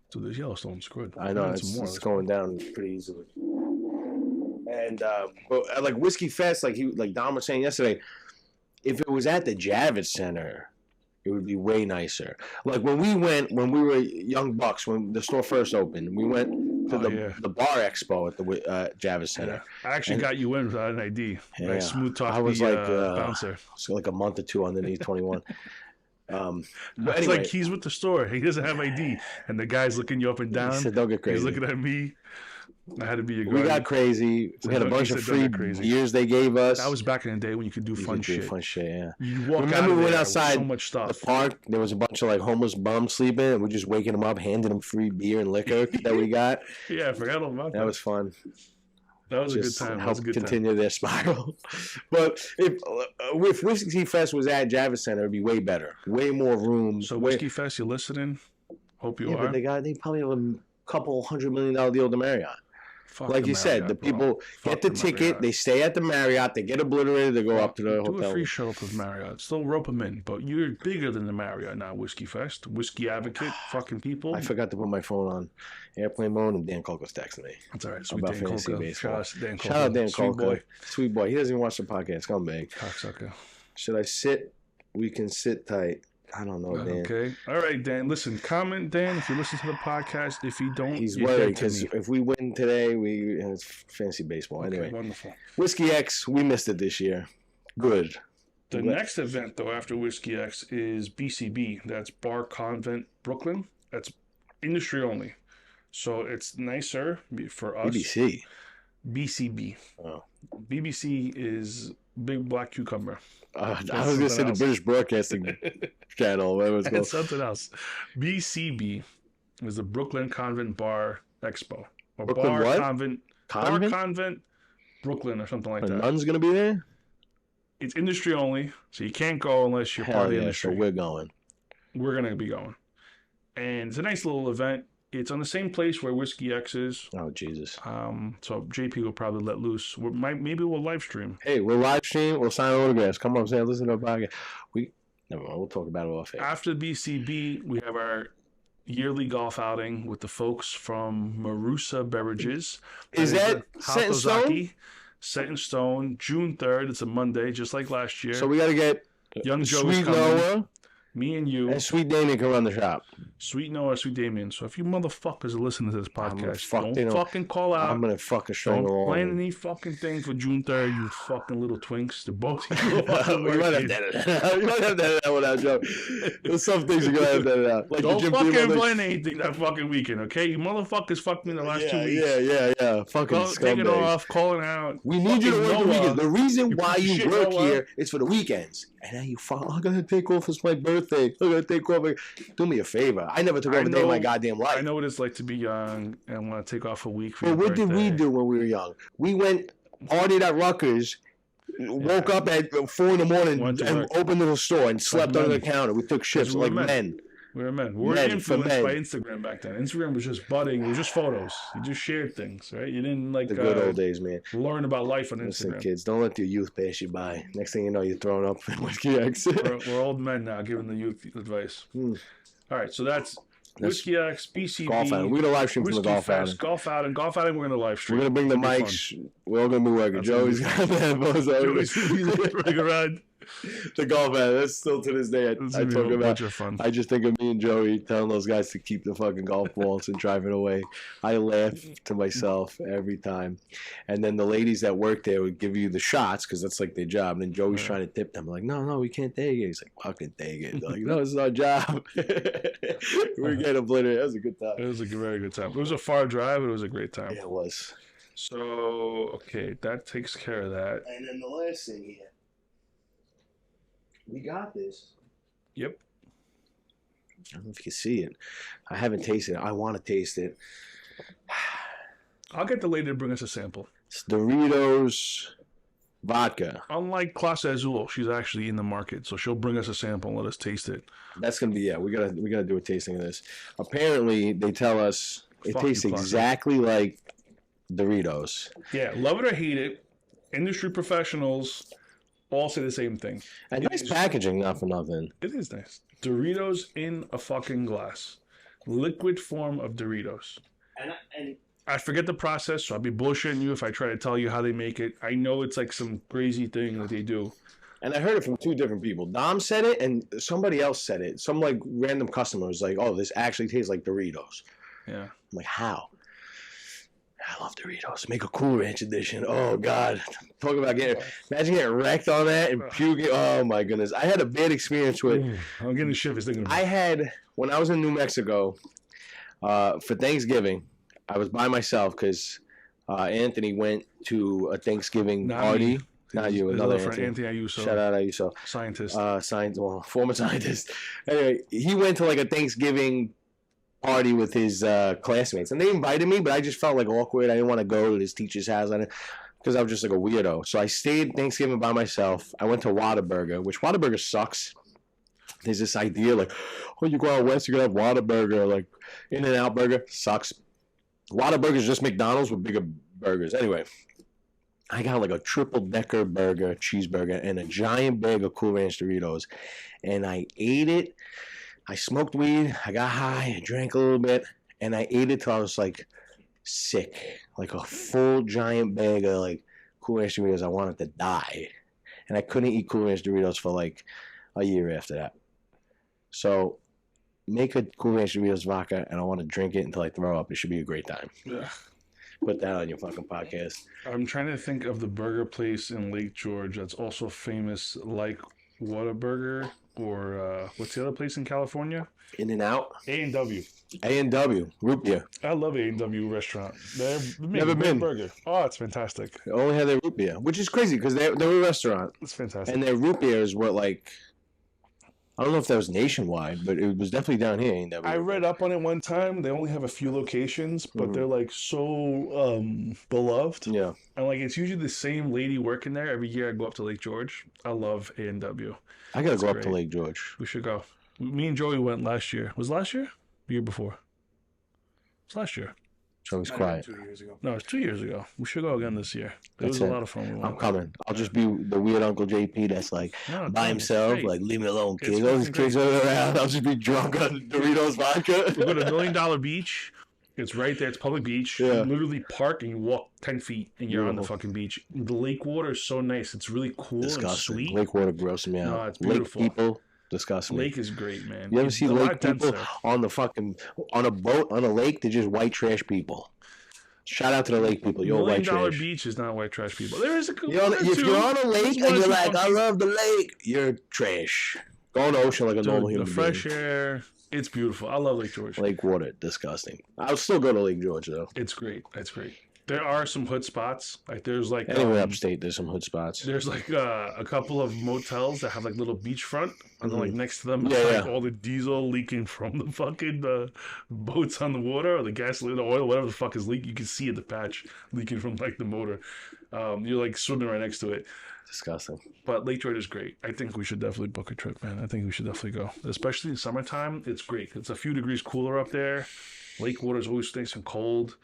So there's Yellowstone. It's good. I know it's going down pretty easily. And but like Whiskey Fest, like Dom was saying yesterday, if it was at the Javits Center, it would be way nicer. Like when we were young bucks, when the store first opened, we went to the bar expo at the Javits Center. Yeah. I actually got you in without an ID. Yeah, I smooth talked I was bouncer. So like a month or two underneath 21. But it's anyway, like he's with the store. He doesn't have ID, and the guy's looking you up and down. He said, "Don't get crazy." He's looking at me. I had to be a guardian. We got crazy. We had a bunch of free beers they gave us. That was back in the day when you could do fun shit. Yeah. You walk Remember we went outside so much stuff. the park? There was a bunch of like homeless bums sleeping, and we're just waking them up, handing them free beer and liquor that we got. Yeah, I forgot all about that. That was fun. That was just a good time. Help continue their spiral. But if Whiskey Fest was at Javits Center, it'd be way better. Way more room. So Whiskey Fest, you listening? Hope you are. But they probably have a couple $100 million deal with the Marriott. Like you said, the people get the ticket, they stay at the Marriott, they get obliterated, they go up to the hotel. Do a free shuttle to the Marriott. Still rope them in, but you're bigger than the Marriott now, Whiskey Fest. Whiskey advocate, fucking people. I forgot to put my phone on airplane mode, and Dan Colco's texting me. That's all right. Sweet Dan Colco. Shout out Dan Colco. Sweet boy. He doesn't even watch the podcast. Come back. Cocksucker. Should I sit? We can sit tight. I don't know, Dan. Okay. All right, Dan. Listen, comment, Dan, if you listen to the podcast. If you don't, he's worried because if we win today, it's fancy baseball. Okay, anyway, wonderful. Whiskey X, we missed it this year. Good. The next event, though, after Whiskey X is BCB. That's Bar Convent Brooklyn. That's industry only. So it's nicer for us. BBC. BCB. Oh. BBC is Big Black Cucumber. I was going to say the British Broadcasting Channel. Whatever it's called. It's something else. BCB is the Brooklyn Convent Bar Expo. Or Brooklyn Bar what? Convent Convent, Brooklyn, or something like that. Nun's gonna be there. It's industry only, so you can't go unless you're part of the industry. So we're going. We're gonna be going, and it's a nice little event. It's on the same place where Whiskey X is. Oh, Jesus. So JP will probably let loose. Maybe we'll live stream. Hey, we'll live stream. We'll sign autographs. Come on, Sam. Listen to our podcast. Never mind. We'll talk about it off air. After BCB, we have our yearly golf outing with the folks from Marusa Beverages. Is that set in stone? Set in stone. June 3rd. It's a Monday, just like last year. So we got to get Young Joe's Sweet coming. Noah. Me and you. And Sweet Damien can run the shop. Sweet Noah, Sweet Damien. So if you motherfuckers are listening to this podcast, don't fucking call out. I'm going to fucking strangle all. Don't plan any fucking thing for June 3rd, you fucking little twinks. The both of you. We might have to edit that without joke. There's some things you're going to have to edit out. Like don't fucking plan anything that fucking weekend, okay? You motherfuckers fucked me the last 2 weeks. Yeah. Fucking scumbags. Taking off, calling out. We need you to work the weekends. The reason why you work here is for the weekends. And now you I'm going to take off. It's my birthday. I'm going to take off. Do me a favor. I never took off a day in my goddamn life. I know what it's like to be young and want to take off a week for your birthday. What did we do when we were young? We went, partied at Rutgers, woke up at 4 in the morning and opened the store and slept under the counter. We took shifts like men. We were men. We were influenced by Instagram back then. Instagram was just budding. It was just photos. You just shared things, right? You didn't like the good old days, man. Learn about life on Instagram. Listen, kids, don't let your youth pass you by. Next thing you know, you're throwing up Whiskey X. We're old men now, giving the youth advice. All right, so that's Whiskey X, BCB. Golf outing. We're going to live stream from the golf outing. Golf outing, we're going to live stream. We're going to bring the mics. We're all going to be working. Joey's got the headphones. Joey's running around. The golf outing. That's still to this day. I talk about. Fun. I just think of me and Joey telling those guys to keep the fucking golf balls and driving away. I laugh to myself every time. And then the ladies that work there would give you the shots because that's like their job. And then Joey's trying to tip them. I'm like, no, we can't take it. He's like, fucking take it. They're like, no, it's our job. We're getting obliterated. That was a good time. It was a very good time. It was a far drive, but it was a great time. Yeah, it was. So, okay, that takes care of that. And then the last thing here. We got this. Yep. I don't know if you can see it. I haven't tasted it. I want to taste it. I'll get the lady to bring us a sample. It's Doritos vodka. Unlike Clase Azul, she's actually in the market, so she'll bring us a sample and let us taste it. That's gonna be we gotta do a tasting of this. Apparently, they tell us it tastes exactly like Doritos. Yeah, love it or hate it, industry professionals all say the same thing. And nice packaging, not for nothing. It is nice. Doritos in a fucking glass. Liquid form of Doritos. And I forget the process, so I'll be bullshitting you if I try to tell you how they make it. I know it's like some crazy thing that they do. And I heard it from two different people. Dom said it, and somebody else said it. Some like random customer was like, "Oh, this actually tastes like Doritos." Yeah. I'm like, how? I love Doritos. Make a Cool Ranch edition. Oh, God. Talk about imagine getting wrecked on that and puking. Oh, my goodness. I had a bad experience with it. I'm getting shivers thinking about it. When I was in New Mexico, for Thanksgiving, I was by myself because Anthony went to a Thanksgiving party. Not you, another Anthony Ayuso. Shout out Ayuso. Scientist. Former scientist. Anyway, he went to like a Thanksgiving party with his classmates, and they invited me, but I just felt like awkward. I didn't want to go to his teacher's house because I was just like a weirdo. So I stayed Thanksgiving by myself. I went to Whataburger, which Whataburger sucks. There's this idea like, oh, you go out west, you're gonna have Whataburger, like In-N-Out Burger sucks. Whataburger is just McDonald's with bigger burgers. Anyway, I got like a triple-decker burger, cheeseburger, and a giant bag of Cool Ranch Doritos, and I ate it. I smoked weed, I got high, I drank a little bit, and I ate it till I was like sick. Like a full giant bag of like Cool Ranch Doritos. I wanted to die. And I couldn't eat Cool Ranch Doritos for like a year after that. So make a Cool Ranch Doritos vodka, and I want to drink it until I throw up. It should be a great time. Yeah. Put that on your fucking podcast. I'm trying to think of the burger place in Lake George that's also famous like Whataburger. Or what's the other place in California? In-N-Out. A&W. A&W. Root beer. I love A&W restaurant. Never been. Burger. Oh, it's fantastic. They only have their root beer, which is crazy because they're a restaurant. It's fantastic. And their root beer is what, like I don't know if that was nationwide, but it was definitely down here. Ain't that I read up on it one time. They only have a few locations, but they're like so beloved. Yeah. And like it's usually the same lady working there. Every year I go up to Lake George. I love A&W. I gotta go up to Lake George. We should go. Me and Joey went last year. Was it last year? The year before? It was last year. Joey's quiet. 2 years ago. No, it's 2 years ago. We should go again this year. It was a lot of fun. I'm coming. I'll just be the weird Uncle JP that's like by himself, like leave me alone, kids. All these kids running around. I'll just be drunk on Doritos vodka. We go to $1 Million Beach. It's right there. It's public beach. Yeah. You literally park and you walk 10 feet and you're on the fucking beach. The lake water is so nice. It's really cool and sweet. Lake water grosses me out. No, it's beautiful. Lake people disgust me. Lake is great, man. You ever see lake people on the fucking on a boat on a lake? They're just white trash people. Shout out to the lake people. You're white trash. $1 Million Beach is not white trash people. There is a cool if you're on a lake and you're like, I love the lake, you're trash. Go on the ocean like a normal human being. The fresh air. It's beautiful. I love Lake George. Lake water, disgusting. I'll still go to Lake George though. It's great. It's great. There are some hood spots. Like there's like anywhere upstate, there's some hood spots. There's like a couple of motels that have like little beachfront, and then like next to them, like all the diesel leaking from the fucking boats on the water, or the gasoline, the oil, whatever the fuck is leaking. You can see it, the patch leaking from like the motor. You're like swimming right next to it. Disgusting. But Lake George is great. I think we should definitely book a trip, man. I think we should definitely go, especially in summertime. It's great. It's a few degrees cooler up there. Lake water is always nice and cold.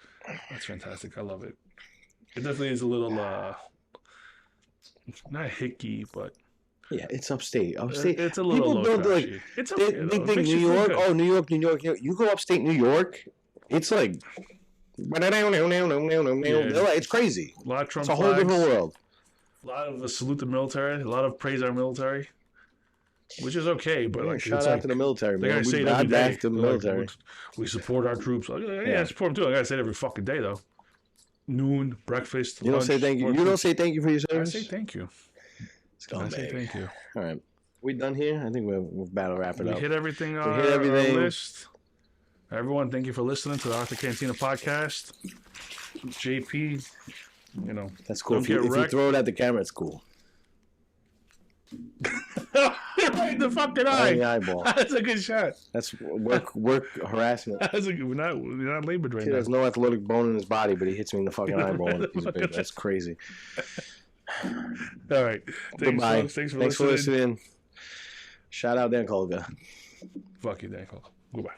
That's fantastic. I love it. It definitely is a little, not hicky, but yeah, it's upstate. It's a little low trashy. It's okay. They think New York. Oh, New York. You go upstate New York, it's like, it's crazy. A lot of Trump It's a whole different world. A lot of salute the military. A lot of praise our military. Which is okay, but like shout out to the military, man. They gotta say it every day. To the military. We support our troops. Yeah, I support them too. I gotta say it every fucking day though. Noon, breakfast. You lunch, don't say thank you. You don't say thank you for your service. I say thank you. I say thank you. All right, we done here. I think we're about to wrap it up. We hit everything on our list. Everyone, thank you for listening to the Arthur Cantina podcast. JP, that's cool. If you throw it at the camera, it's cool. Right in the fucking eye. In the eyeball. That's a good shot. That's work harassment. That's a good. We're not labored right now. He has no athletic bone in his body, but he hits me in the fucking eyeball with a piece of paper. That's crazy. All right. Goodbye. Thanks for listening. Shout out Dan Colga. Fuck you, Dan Colga. Goodbye.